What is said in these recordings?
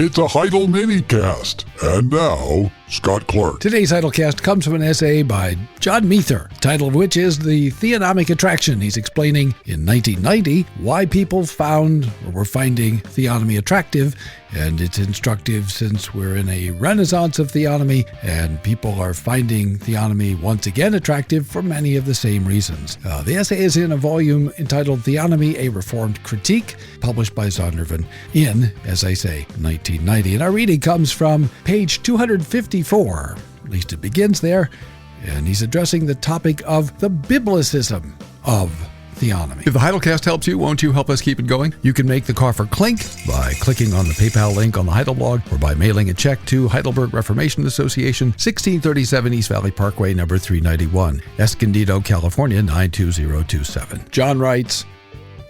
It's a Heidel minicast. And now, Scott Clark. Today's Heidelcast comes from an essay by John Muether, the title of which is The Theonomic Attraction. He's explaining in 1990 why people were finding theonomy attractive, and it's instructive since we're in a renaissance of theonomy, and people are finding theonomy once again attractive for many of the same reasons. The essay is in a volume entitled Theonomy, A Reformed Critique, published by Zondervan in, as I say, 1990. And our reading comes from page 254, at least it begins there, and he's addressing the topic of the biblicism of theonomy. If the Heidelcast helps you, won't you help us keep it going? You can make the coffer clink by clicking on the PayPal link on the Heidelblog or by mailing a check to Heidelberg Reformation Association, 1637 East Valley Parkway, number 391, Escondido, California, 92027. John writes,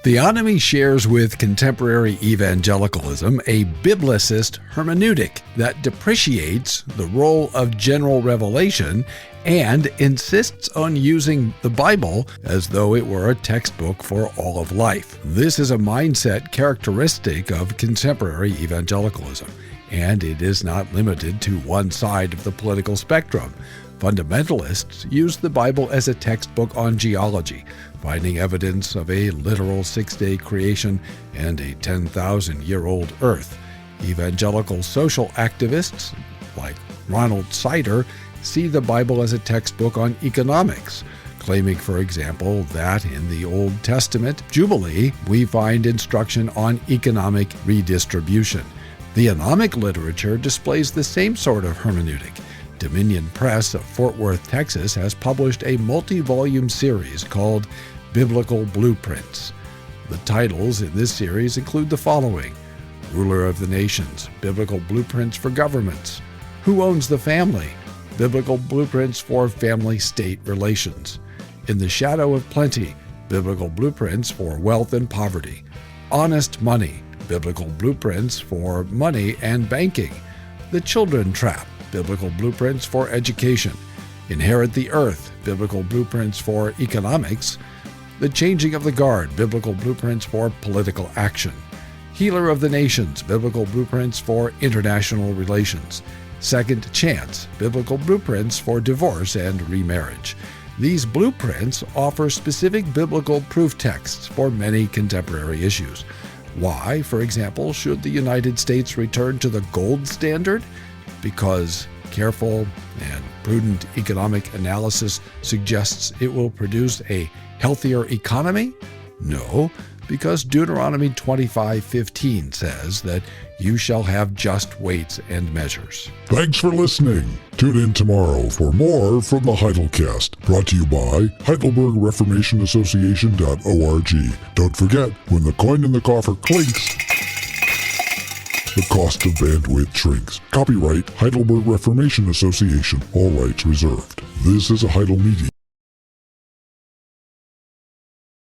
Theonomy shares with contemporary evangelicalism a biblicist hermeneutic that depreciates the role of general revelation and insists on using the Bible as though it were a textbook for all of life. This is a mindset characteristic of contemporary evangelicalism, and it is not limited to one side of the political spectrum. Fundamentalists use the Bible as a textbook on geology, finding evidence of a literal six-day creation and a 10,000-year-old earth. Evangelical social activists, like Ronald Sider, see the Bible as a textbook on economics, claiming, for example, that in the Old Testament Jubilee we find instruction on economic redistribution. Theonomic literature displays the same sort of hermeneutic. Dominion Press of Fort Worth, Texas, has published a multi-volume series called Biblical Blueprints. The titles in this series include the following: Ruler of the Nations, Biblical Blueprints for Governments, Who Owns the Family, Biblical Blueprints for Family-State Relations, In the Shadow of Plenty, Biblical Blueprints for Wealth and Poverty, Honest Money, Biblical Blueprints for Money and Banking, The Children Trap, Biblical Blueprints for Education, Inherit the Earth, Biblical Blueprints for Economics, The Changing of the Guard, Biblical Blueprints for Political Action, Healer of the Nations, Biblical Blueprints for International Relations, Second Chance, Biblical Blueprints for Divorce and Remarriage. These blueprints offer specific biblical proof texts for many contemporary issues. Why, for example, should the United States return to the gold standard? Because careful and prudent economic analysis suggests it will produce a healthier economy? No, because Deuteronomy 25:15 says that you shall have just weights and measures. Thanks for listening. Tune in tomorrow for more from the Heidelcast, brought to you by Heidelberg Reformation Association.org. Don't forget, when the coin in the coffer clinks, the cost of bandwidth shrinks. Copyright Heidelberg Reformation Association. All rights reserved. This is a Heidel Media.